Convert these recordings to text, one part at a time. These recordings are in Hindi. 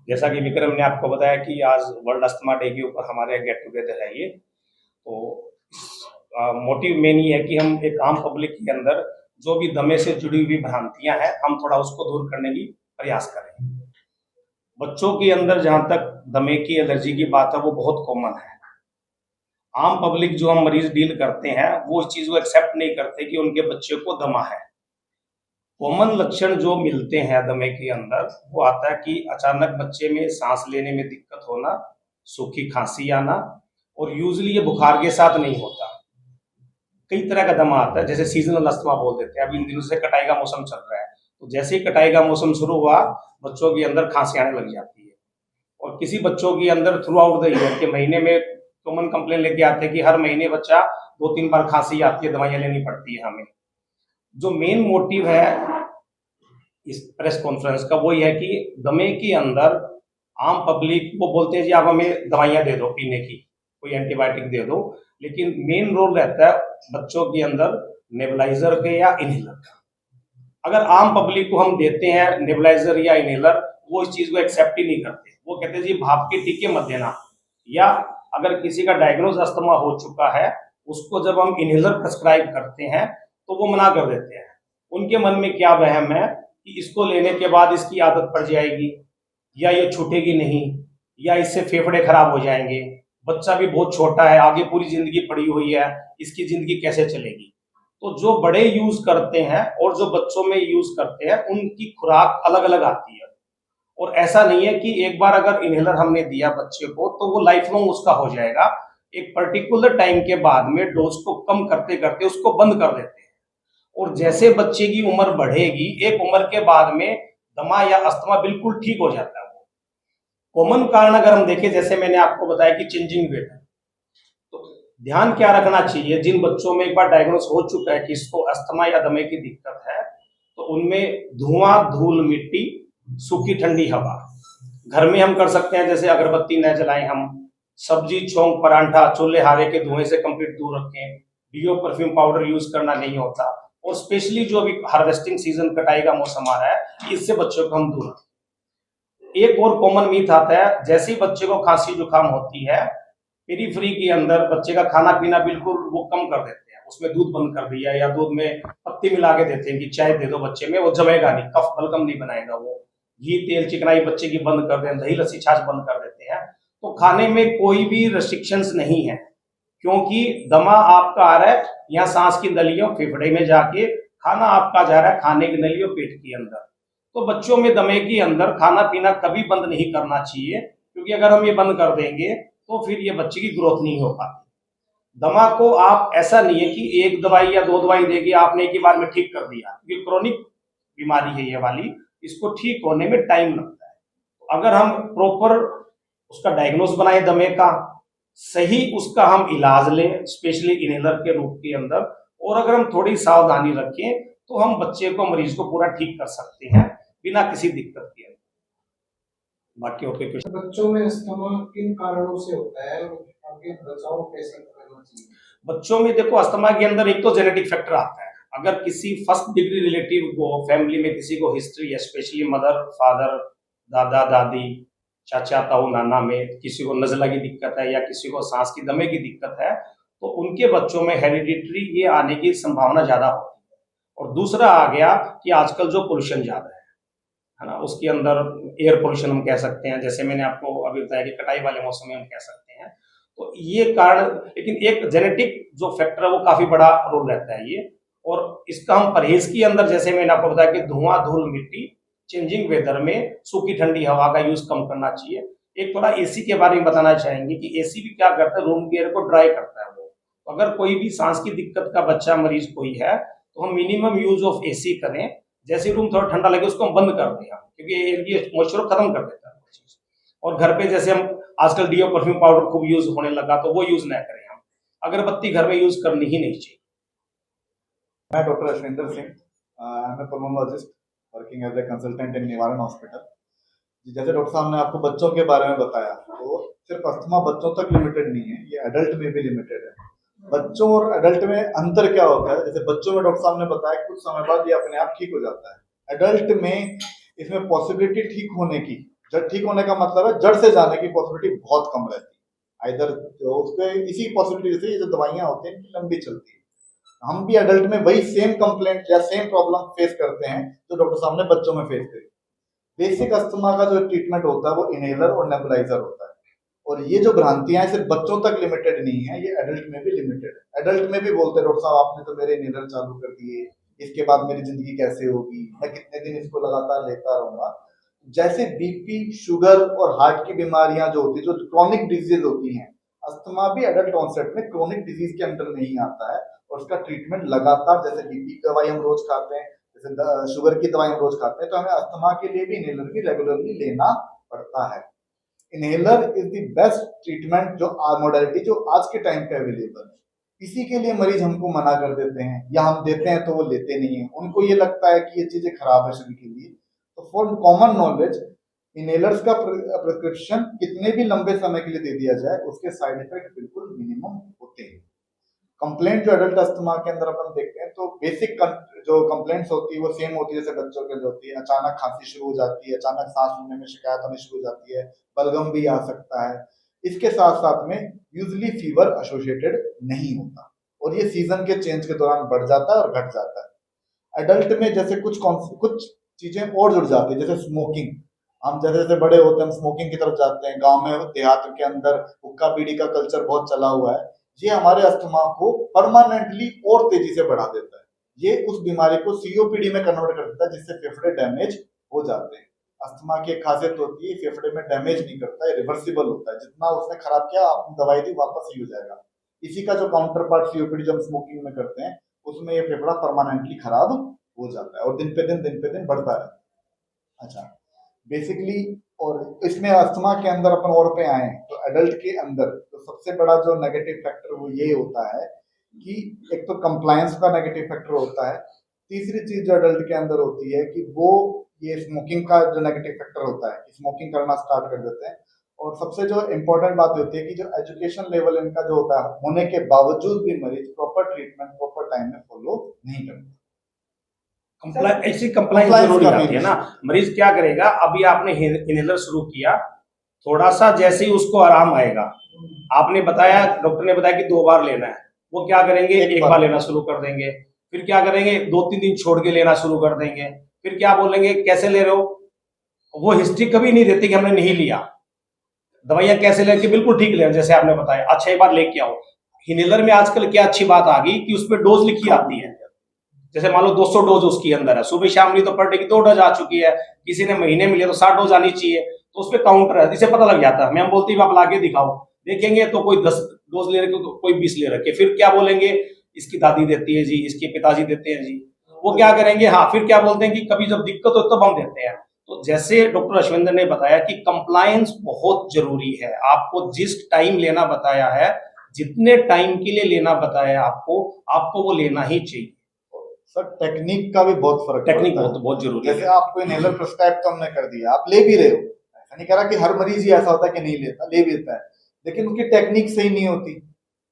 जैसा कि विक्रम ने आपको बताया कि आज वर्ल्ड अस्थमा डे के ऊपर हमारे गेट टुगेदर है ये। तो मोटिव मेन ये है कि हम एक आम पब्लिक के अंदर जो भी दमे से जुड़ी हुई भ्रांतियां हैं हम थोड़ा उसको दूर करने की प्रयास करें। बच्चों के अंदर जहां तक दमे की एलर्जी की बात है वो बहुत कॉमन है। आम पब्लिक जो हम मरीज डील करते हैं वो इस चीज को एक्सेप्ट नहीं करते कि उनके बच्चे को दमा है। कॉमन लक्षण जो मिलते हैं दमे के अंदर वो आता है कि अचानक बच्चे में सांस लेने में दिक्कत होना, सूखी खांसी आना, और यूजली ये बुखार के साथ नहीं होता। कई तरह का दमा आता है, जैसे सीजनल अस्थमा बोल देते हैं। अभी इन दिनों से कटाई का मौसम चल रहा है, तो जैसे ही कटाई का मौसम शुरू हुआ बच्चों के अंदर खांसी आने लग जाती है। और किसी बच्चों के अंदर थ्रू आउट द ईयर के महीने में कॉमन कंप्लेन लेके आते हैं कि हर महीने बच्चा 2-3 बार खांसी आती है, दवाइयां लेनी पड़ती है हमें। जो मेन मोटिव है इस प्रेस कॉन्फ्रेंस का वो ये है कि दमे के अंदर आम पब्लिक वो बोलते हैं जी आप हमें दवाइयां दे दो पीने की, कोई एंटीबायोटिक दे दो, लेकिन मेन रोल रहता है बच्चों के अंदर नेबुलाइजर के या इनहेलर का। अगर आम पब्लिक को हम देते हैं नेबुलाइजर या इनहेलर, वो इस चीज को एक्सेप्ट ही नहीं करते। वो कहते हैं जी भाप के टीके मत देना, या अगर किसी का डायग्नोज अस्थमा हो चुका है उसको जब हम इनहेलर प्रेस्क्राइब करते हैं तो वो मना कर देते हैं। उनके मन में क्या वहम है कि इसको लेने के बाद इसकी आदत पड़ जाएगी, या ये छूटेगी नहीं, या इससे फेफड़े खराब हो जाएंगे, बच्चा भी बहुत छोटा है, आगे पूरी जिंदगी पड़ी हुई है, इसकी जिंदगी कैसे चलेगी। तो जो बड़े यूज करते हैं और जो बच्चों में यूज करते हैं उनकी खुराक अलग अलग आती है। और ऐसा नहीं है कि एक बार अगर इनहेलर हमने दिया बच्चे को तो वो लाइफ लॉन्ग उसका हो जाएगा। एक पर्टिकुलर टाइम के बाद में डोज को कम करते करते उसको बंद कर देते हैं। और जैसे बच्चे की उम्र बढ़ेगी, एक उम्र के बाद में दमा या अस्थमा बिल्कुल ठीक हो जाता है। वो कॉमन कारण अगर हम देखें, जैसे मैंने आपको बताया कि चेंजिंग वेदर, तो ध्यान क्या रखना चाहिए, जिन बच्चों में एक बार डायग्नोस हो चुका है कि इसको अस्थमा या दमे की दिक्कत है, तो उनमें धुआं, धूल, मिट्टी, सूखी ठंडी हवा घर में हम कर सकते हैं। जैसे अगरबत्ती न जलाएं, हम सब्जी, छौंक, परांठा, चूल्हे हारे के धुएं से कंप्लीट दूर रखें। डीओ, परफ्यूम पाउडर यूज करना नहीं होता। और स्पेशली जो अभी हार्वेस्टिंग सीजन, कटाई का मौसम आ रहा है, इससे बच्चों को हम दूर रखें। एक और कॉमन मीथ आता है, जैसे ही बच्चे को खांसी जुकाम होती है, पेरीफ्री के अंदर बच्चे का खाना पीना बिल्कुल वो कम कर देते हैं। उसमें दूध बंद कर दिया, या दूध में पत्ती मिला के देते हैं कि चाय दे दो बच्चे में, वो जमेगा नहीं, कफ बलगम नहीं बनाएगा। वो घी, तेल, चिकनाई बच्चे की बंद कर दें, दही, लस्सी, छाछ बंद कर देते हैं। तो खाने में कोई भी रेस्ट्रिक्शंस नहीं है, क्योंकि दमा आपका आ रहा है यहाँ सांस की नलियों, फेफड़े में जाके, खाना आपका जा रहा है खाने की नलियों, पेट के अंदर। तो बच्चों में दमे के अंदर खाना पीना कभी बंद नहीं करना चाहिए, क्योंकि अगर हम ये बंद कर देंगे तो फिर ये बच्चे की ग्रोथ नहीं हो पाती। दमा को आप ऐसा नहीं है कि एक दवाई या 2 दवाई देगी आपने एक ही बार में ठीक कर दिया, क्योंकि क्रोनिक बीमारी है ये वाली, इसको ठीक होने में टाइम लगता है। अगर हम प्रॉपर उसका डायग्नोस बनाए दमे का, सही उसका हम इलाज लें, स्पेशली इनहेलर के रूप के अंदर, और अगर हम थोड़ी सावधानी रखें तो हम बच्चे को, मरीज को पूरा ठीक कर सकते हैं बिना किसी दिक्कत के। बाकी और कोई क्वेश्चन? बच्चों में अस्थमा किन कारणों से होता है और आगे बचाव कैसे करना चाहिए? बच्चों में देखो, अस्थमा के अंदर एक तो जेनेटिक फैक्टर आता है। अगर किसी फर्स्ट डिग्री रिलेटिव को, फैमिली में किसी को हिस्ट्री है, स्पेशली मदर, फादर, दादा, दादी, चाचा, ताऊ, नाना में किसी को नज़ला की दिक्कत है या किसी को सांस की दमे की दिक्कत है, तो उनके बच्चों में हेरिडिटरी ये आने की संभावना ज्यादा होती है। और दूसरा आ गया कि आजकल जो पोल्यूशन ज्यादा है ना, उसके अंदर एयर पोल्यूशन हम कह सकते हैं, जैसे मैंने आपको अभी बताया कि कटाई वाले मौसम में हम कह सकते हैं। तो ये कारण, लेकिन एक जेनेटिक जो फैक्टर है वो काफी बड़ा रोल रहता है ये। और इसका हम परहेज के अंदर, जैसे मैंने आपको बताया कि धुआं, धूल, मिट्टी, चेंजिंग वेदर में सूखी ठंडी हवा का यूज कम करना चाहिए। एक थोड़ा एसी के बारे में बताना चाहेंगे कि एसी भी क्या करता है, रूम के एयर को ड्राई करता है वो। तो अगर कोई भी सांस की दिक्कत का बच्चा, मरीज कोई है, तो हम मिनिमम यूज ऑफ एसी करें। जैसे रूम थोड़ा ठंडा लगे उसको हम बंद कर दें, क्योंकि ये मॉइस्चर खत्म कर देता है। और घर पे जैसे हम आजकल डीओ, परफ्यूम पाउडर खूब यूज होने लगा, तो वो यूज ना करें हम। अगरबत्ती घर में यूज करनी ही नहीं चाहिए। मैं doctor Ashwinder Singh, I am a pulmonologist working as a consultant in Nivaran hospital. जैसे डॉक्टर साहब ने आपको बच्चों के बारे में बताया, तो सिर्फ अस्थमा बच्चों तक लिमिटेड नहीं है, ये एडल्ट में भी लिमिटेड है। बच्चों और एडल्ट में अंतर क्या होता है? जैसे बच्चों में डॉक्टर साहब ने बताया कुछ समय बाद ये अपने आप ठीक हो जाता है। एडल्ट में इसमें पॉसिबिलिटी ठीक होने की जड़ ठीक होने का मतलब है जड़ से जाने की पॉसिबिलिटी बहुत कम रहती है। इधर उसके इसी पॉसिबिलिटी से ये जो दवाइयां होती हैं इनकी लंबी चलती है। हम भी एडल्ट में वही सेम कंप्लेंट या सेम प्रॉब्लम फेस करते हैं जो डॉक्टर साहब ने बच्चों में फेस करी। बेसिक अस्थमा का जो ट्रीटमेंट होता है वो इनहेलर और नेबुलाइजर होता है। और ये जो भ्रांतियां हैं सिर्फ बच्चों तक लिमिटेड नहीं है, ये एडल्ट में भी लिमिटेड है। एडल्ट में भी बोलते हैं डॉक्टर साहब आपने तो मेरे इनहेलर चालू कर दिए, इसके बाद मेरी जिंदगी कैसे होगी, मैं कितने दिन इसको लगातार लेता रहूंगा। जैसे बीपी, शुगर और हार्ट की बीमारियां जो होती है, जो क्रॉनिक डिजीज होती हैं, अस्थमा भी एडल्ट ऑनसेट में क्रॉनिक डिजीज के अंडर नहीं आता है। और उसका ट्रीटमेंट लगातार, जैसे बीपी की दवाई हम रोज खाते हैं, जैसे शुगर की दवाई हम रोज खाते हैं, तो हमें अस्थमा के लिए भी इनहेलर भी रेगुलरली लेना पड़ता है। Inhaler is the best treatment जो मोडालिटी जो आज के टाइम पे अवेलेबल है। इसी के लिए मरीज हमको मना कर देते हैं या हम देते हैं तो वो लेते नहीं है, उनको ये लगता है कि ये चीजें खराब है शरीर के लिए। तो फॉर कॉमन नॉलेज, इनहेलर्स का प्रिस्क्रिप्शन कितने भी लंबे समय के लिए दे दिया जाए उसके साइड इफेक्ट बिल्कुल मिनिमम होते हैं। कंप्लेंट जो एडल्ट अस्थमा के अंदर अपन देखते हैं तो बेसिक जो कंप्लेंट्स होती है वो सेम होती है जैसे बच्चों के जो होती है, अचानक खांसी शुरू हो जाती है, अचानक सांस लेने में शिकायत होनी शुरू हो जाती है, बलगम भी आ सकता है। इसके साथ साथ में यूजुअली फीवर एसोसिएटेड नहीं होता और ये सीजन के चेंज के दौरान बढ़ जाता है और घट जाता है। एडल्ट में जैसे कुछ चीजें और जुड़ जाती है, जैसे स्मोकिंग। हम जैसे जैसे बड़े होते हैं हम स्मोकिंग की तरफ जाते हैं, गांव में देहात के अंदर हुक्का बीड़ी का कल्चर बहुत चला हुआ है। ये हमारे अस्थमा को परमानेंटली और तेजी से बढ़ा देता है। ये उस बीमारी को सीओपीडी में कन्वर्ट कर देता है जिससे फेफड़े डैमेज हो जाते हैं। अस्थमा की एक खासियत होती है फेफड़े में डैमेज नहीं करता है, रिवर्सिबल होता है। जितना उसने खराब किया आपने दवाई दी वापस सही हो जाएगा। इसी का जो काउंटर पार्ट सीओपीडी जो हम स्मोकिंग में करते हैं उसमें ये फेफड़ा परमानेंटली खराब हो जाता है और दिन पे दिन बढ़ता है। अच्छा, बेसिकली और इसमें अस्थमा के अंदर अपन और पे आए तो एडल्ट के अंदर तो सबसे बड़ा जो नेगेटिव फैक्टर वो ये होता है कि एक तो कंप्लायंस का नेगेटिव फैक्टर होता है। तीसरी चीज जो एडल्ट के अंदर होती है कि वो ये स्मोकिंग का जो नेगेटिव फैक्टर होता है, स्मोकिंग करना स्टार्ट कर देते हैं। और सबसे जो इम्पोर्टेंट बात होती है कि जो एजुकेशन लेवल इनका जो होता है होने के बावजूद भी मरीज प्रॉपर ट्रीटमेंट प्रॉपर टाइम में फॉलो नहीं करते। ऐसी कंप्लाइंस जरूरी आती है ना। मरीज क्या करेगा, अभी आपने इनहेलर शुरू किया, थोड़ा सा जैसे ही उसको आराम आएगा, आपने बताया, डॉक्टर ने बताया कि 2 बार लेना है, वो क्या करेंगे, एक बार लेना शुरू कर देंगे। फिर क्या करेंगे, 2-3 दिन छोड़ के लेना शुरू कर देंगे। फिर क्या बोलेंगे, कैसे ले रहे हो, वो हिस्ट्री कभी नहीं देते कि हमने नहीं लिया। दवाइयां कैसे लेके बिल्कुल ठीक ले, जैसे आपने बताया, अच्छा एक बार लेके आओ। इनहेलर में आजकल क्या अच्छी बात आ गई कि उस पर डोज लिखी आती है। जैसे मान लो 200 डोज उसकी अंदर है, सुबह शाम नहीं तो पर डे की 2 डोज आ चुकी है, किसी ने महीने में लिया तो 60 डोज आनी चाहिए, तो उस पर काउंटर है, इसे पता लग जाता है। हम बोलते हैं आप लाके दिखाओ, देखेंगे तो कोई 10 डोज ले रखे, कोई 20 ले रखे। फिर क्या बोलेंगे, इसकी दादी देती है जी, इसके पिताजी देते हैं जी। वो क्या करेंगे, हाँ फिर क्या बोलते हैं कि कभी जब दिक्कत हो तब हम देते हैं। तो जैसे डॉक्टर अश्विंदर ने बताया कि कंप्लायंस बहुत जरूरी है। आपको जिस टाइम लेना बताया है, जितने टाइम के लिए लेना बताया आपको वो लेना ही चाहिए। सर टेक्निक का भी बहुत फर्क टेक्निक पड़ता है। बहुत जरूरी है। जैसे आपको इनहेलर प्रिस्क्राइब तो हमने कर दिया, आप ले भी रहे हो, ऐसा नहीं कह रहा कि हर मरीज ही ऐसा होता है कि नहीं लेता, ले भी लेता है, लेकिन उसकी टेक्निक सही नहीं होती।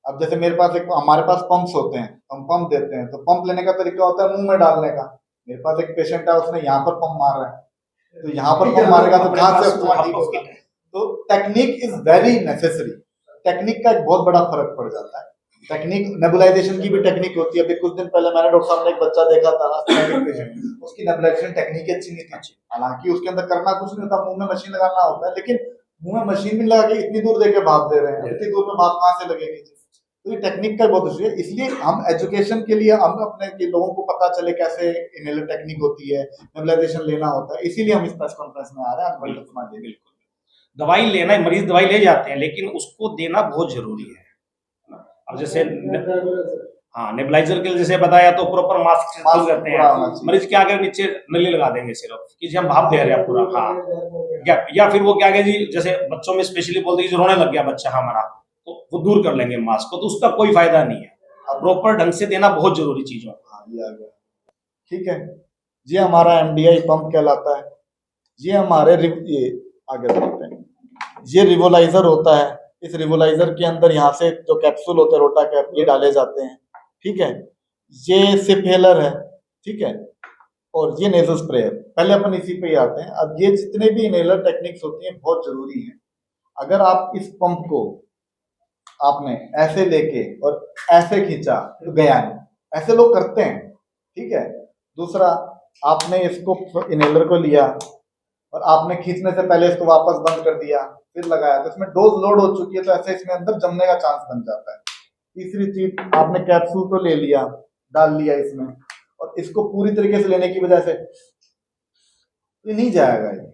अब जैसे हमारे पास पंप्स होते हैं, हम पंप देते हैं, तो पंप लेने का तरीका होता है मुंह में डालने का। मेरे पास एक पेशेंट है, उसने यहाँ पर पंप मार रहा है, तो यहाँ पर पंप मारेगा तो कहाँ से अस्थमा ठीक होगा। तो technique is very necessary. Technique का एक बहुत बड़ा फर्क पड़ जाता है। टेक्निक, नेबुलाइजेशन की भी टेक्निक होती है। अभी कुछ दिन पहले मैंने डॉक्टर साहब ने एक बच्चा देखा था अस्थमैटिक पेशेंट, उसकी नेबुलाइजेशन टेक्निक अच्छी नहीं थी। हालांकि उसके अंदर करना कुछ नहीं होता, मुंह में मशीन लगाना होता है, लेकिन मुंह में मशीन भी लगा के इतनी दूर देके भाप दे रहे हैं, इतनी दूर में भाप कहाँ से लगेगी। तो ये टेक्निक का बहुत इशू है। इसलिए हम एजुकेशन के लिए हम अपने लोगों को पता चले कैसे इनहेलर टेक्निक होती है, नेबुलाइजेशन लेना होता है, इसीलिए हम इस प्रेस कॉन्फ्रेंस में आ रहे हैं। बिल्कुल, दवाई लेना है, मरीज दवाई ले जाते हैं, लेकिन उसको देना बहुत जरूरी है। अब जैसे हाँ नेबुलाइजर के लिए जैसे बताया तो प्रॉपर मास्क करते हैं। मरीज क्या करें, नीचे नली लगा देंगे सिर्फ कि हम भाप दे रहे हैं पूरा। हाँ, या फिर वो क्या कहें जी, जैसे बच्चों में स्पेशली बोलते हैं रोने लग गया बच्चा हमारा, तो वो दूर कर लेंगे मास्क को, तो उसका कोई फायदा नहीं है। प्रॉपर ढंग से देना बहुत जरूरी चीज है। ठीक है जी, हमारा एमडीआई पंप कहलाता है। ये हमारे ये आगे बढ़ते हैं, ये रिवोलाइजर होता है। इस रिवोलाइजर के अंदर यहाँ से जो कैप्सूल होते हैं, रोटा कैप, ये डाले जाते हैं। ठीक है, ये सिपहेलर है। ठीक है, और ये नेजल स्प्रे है। पहले अपन इसी पे ही आते हैं। अब ये जितने भी इनहेलर टेक्निक्स होती हैं बहुत जरूरी हैं। अगर आप इस पंप को आपने ऐसे लेके और ऐसे खींचा तो गया नहीं, ऐसे लोग करते हैं, ठीक है। दूसरा, आपने इसको इनहेलर को लिया और आपने खींचने से पहले इसको वापस बंद कर दिया, फिर लगाया, तो इसमें डोज लोड हो चुकी है, तो ऐसे इसमें अंदर जमने का चांस बन जाता है। तीसरी चीज, आपने कैप्सूल को ले लिया, डाल लिया इसमें, और इसको पूरी तरीके से लेने की वजह से ये नहीं जाएगा। ये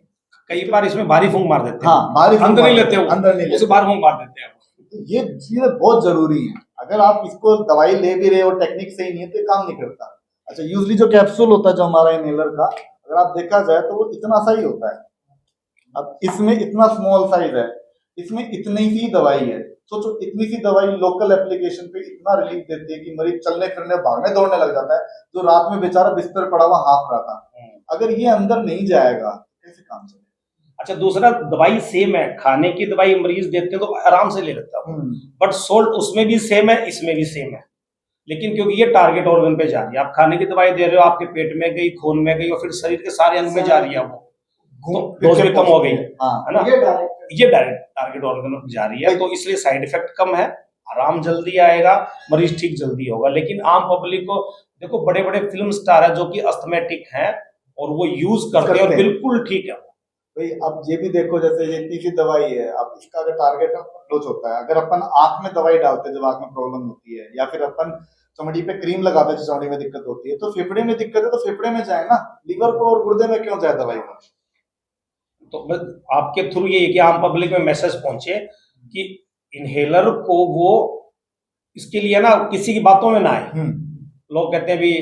कई बार इसमें भारी फूंक मार देते हैं। हाँ, बाहरी अंदर नहीं लेते, अंदर नहीं लेते, बाहर फूंक मार देते हैं। तो ये चीजें बहुत जरूरी है। अगर आप इसको दवाई ले भी रहे हो, टेक्निक सही नहीं है, तो ये काम नहीं करता। अच्छा, यूजली जो कैप्सूल होता है जो हमारा इनहेलर का, अगर आप देखा जाए तो वो इतना सा ही होता है। अब इसमें इतना स्मॉल साइज है, इसमें इतनी सी दवाई है। सोचो, इतनी सी दवाई लोकल एप्लीकेशन पे इतना रिलीफ देती है कि मरीज चलने फिरने भागने दौड़ने लग जाता है, जो रात में बेचारा बिस्तर पड़ा हुआ हाँफ रहा था। अगर ये अंदर नहीं जाएगा कैसे काम चलेगा। अच्छा, दूसरा, दवाई सेम है, खाने की दवाई मरीज देते हैं तो आराम से ले लेता है, बट सोल्ट उसमें भी सेम है, इसमें भी सेम है। लेकिन क्योंकि ये टारगेट ऑर्गन पे जा रही है, आप खाने की दवाई दे रहे हो, आपके पेट में गई, खून में गई, और फिर शरीर के सारे अंग में जा रही है, वो डोज भी कम हो गई, है ना। ये डायरेक्ट टारगेट ऑर्गन में जा रही है, तो इसलिए साइड इफेक्ट कम है, आराम जल्दी आएगा, मरीज ठीक जल्दी होगा। लेकिन आम पब्लिक को देखो, बड़े बड़े फिल्म स्टार है जो कि अस्थमेटिक हैं और वो यूज करते हैं और बिल्कुल ठीक है। भाई अब ये भी देखो, जैसे ये इतनी सी दवाई है, अब इसका अगर टारगेट अप्रोच होता है, अगर अपन आंख में दवाई डालते हैं जब आंख में प्रॉब्लम होती है, या फिर अपन चमड़ी पे क्रीम लगाते हैं चमड़ी में दिक्कत होती है, तो फेफड़े में दिक्कत है तो फेफड़े में जाए ना, लीवर को और गुर्दे में क्यों जाए दवाई को। तो आपके थ्रू ये कि आम पब्लिक में मैसेज पहुंचे कि इनहेलर को वो इसके लिए ना किसी की बातों में ना आए। लोग कहते हैं भी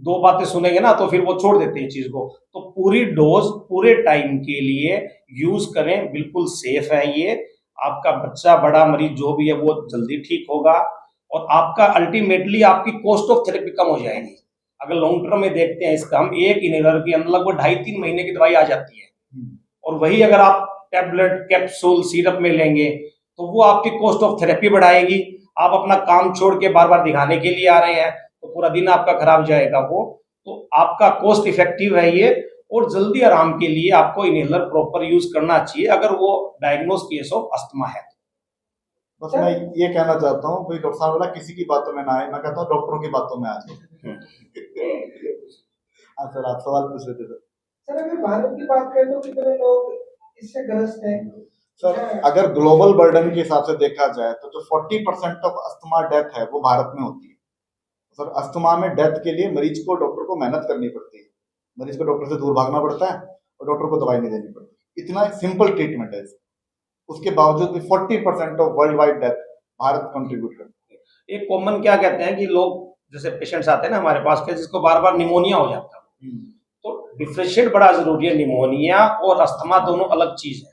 दो बातें सुनेंगे ना तो फिर वो छोड़ देते हैं चीज को, तो पूरी डोज पूरे टाइम के लिए यूज करें, बिल्कुल सेफ है ये। आपका बच्चा, बड़ा मरीज जो भी है वो जल्दी ठीक होगा, और आपका अल्टीमेटली आपकी कॉस्ट ऑफ थेरेपी कम हो जाएगी। अगर लॉन्ग टर्म में देखते हैं इसका, हम एक इनहेलर के अंदर लगभग 2.5-3 महीने की दवाई आ जाती है, और वही अगर आप टैबलेट, कैप्सूल, सिरप में लेंगे तो वो आपकी कॉस्ट ऑफ थेरेपी बढ़ाएगी। आप अपना काम छोड़ के बार बार दिखाने के लिए आ रहे हैं तो पूरा दिन आपका खराब जाएगा वो। तो आपका कॉस्ट इफेक्टिव है ये, और जल्दी आराम के लिए आपको इनहेलर प्रॉपर यूज करना चाहिए अगर वो डायग्नोज केस ऑफ अस्थमा है। बस मैं ये कहना चाहता हूँ, भाई डॉक्टर साहब बोला किसी की बातों में ना आए, मैं कहता हूँ डॉक्टरों की बातों में आ जाए। हाँ सर, आप सवाल पूछ रहे थे सर। अगर भारत की बात करें तो कितने लोग इससे ग्रस्त हैं? सर, अगर ग्लोबल बर्डन के हिसाब से देखा जाए तो जो 40% ऑफ अस्थमा डेथ है वो भारत में होती है। सर, अस्थमा में डेथ के लिए मरीज को, डॉक्टर को मेहनत करनी पड़ती है, मरीज को डॉक्टर से दूर भागना पड़ता है और डॉक्टर को दवाई नहीं देनी पड़ती। इतना सिंपल ट्रीटमेंट है। उसके बावजूद भी 40% of world wide death Bharat contribute करता है। एक कॉमन क्या कहते हैं कि लोग, जैसे पेशेंट्स आते हैं ना हमारे पास के, जिसको बार बार निमोनिया हो जाता है, तो डिफरेंशिएट बड़ा जरूरी है। निमोनिया और अस्थमा दोनों अलग चीज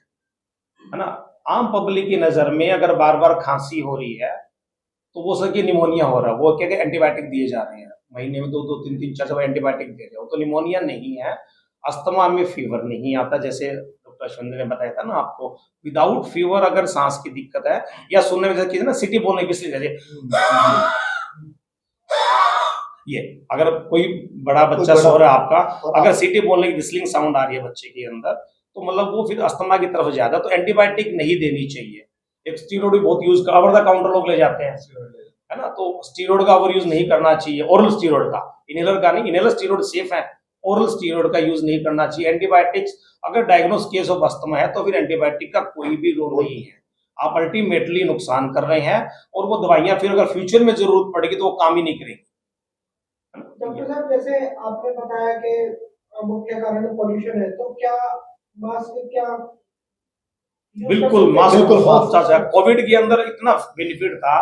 है ना। आम पब्लिक की नजर में अगर बार बार खांसी हो रही है तो वो सके निमोनिया हो रहा है, वो क्या एंटीबायोटिक दिए जा रहे हैं, महीने में 2-2, 3-3, 4 एंटीबायोटिक दे रहे हो, तो निमोनिया नहीं है। अस्थमा में फीवर नहीं आता, जैसे डॉक्टर अश्विन ने बताया था ना आपको। विदाउट फीवर अगर सांस की दिक्कत है, या सुनने में जैसे ना सिटी बोलने की, इसलिए ये अगर कोई बड़ा बच्चा सो रहा है आपका, अगर सिटी बोलने की विस्लिंग साउंड आ रही है बच्चे के अंदर, तो मतलब वो फिर अस्थमा की तरफ ज्यादा, तो एंटीबायोटिक नहीं देनी चाहिए। एक स्टीरॉइड भी बहुत यूज, ओवर द काउंटर लोग ले जाते हैं, है ना, तो स्टीरॉइड का ओवर यूज नहीं करना चाहिए, ओरल स्टीरॉइड का, इनहेलर का नहीं। इनहेलर स्टीरॉइड सेफ है, ओरल स्टीरॉइड का यूज नहीं करना चाहिए। एंटीबायोटिक्स, अगर डायग्नोस केस ऑफ अस्थमा है तो फिर एंटीबायोटिक का कोई भी रोल नहीं है, आप अल्टीमेटली नुकसान कर रहे हैं, और वो दवाइयां फिर अगर फ्यूचर में जरूरत पड़ेगी तो वो काम ही नहीं करेगी। डॉक्टर साहब, जैसे आपने बताया कि मुख्य कारण पॉल्यूशन है, तो क्या मास्क, क्या बिल्कुल मास्क बहुत अच्छा है। कोविड के अंदर इतना बेनिफिट था,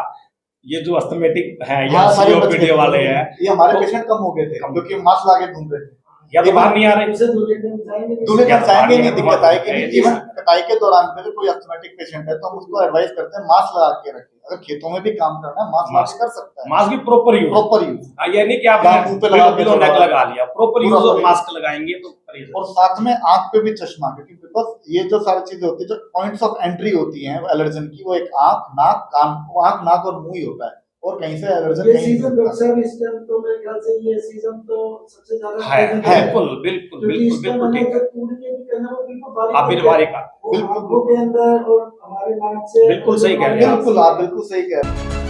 ये जो अस्थमेटिक है या सीओपीडी वाले हैं, ये हमारे पेशेंट कम हो गए थे क्योंकि मास्क लगा के घूम रहे थे, या तो बाहर नहीं आ रहे, दूल्हे दिन जाएंगे नहीं, दिक्कत आएगी नहीं। इवन कटाई के दौरान पे कोई अस्थमेटिक पेशेंट है तो हम उसको एडवाइस करते हैं मास्क लगा के रखें। अगर खेतों में भी काम करना है मास्क लगा कर सकता है, मास्क भी प्रॉपर यूज, ये नहीं कि आप मुंह पे लगा के नेक लगा लिया, प्रॉपर यूज और मास्क लगाएंगे तो। और साथ में आंख पे भी चश्मा, क्योंकि बिकॉज ये जो सारी चीजें होती है, जो पॉइंट्स ऑफ एंट्री होती हैं एलर्जन की, वो एक आंख, नाक, कान, आंख, नाक और मुंह ही होता है, और कहीं से एलर्जन ये कहीं नहीं सीजन होता। डॉक्टर साहब इस टाइम तो मेरे ख्याल से ये सीजन तो सबसे ज्यादा है present बिल्कुल बिल्कुल क्योंकि इस बिल्कुल टाइम बिल्कुल हमें ठीक है। जो पूरी भी करना वो बिल्कुल बारीक आप होते हैं। बीमारी का वो बिल्कुल, आंखों के अंदर और हमारे नाक से बिल्कुल सही कह रहे हैं आप। बिल्कुल आप बिल्कुल सही कह रहे हैं।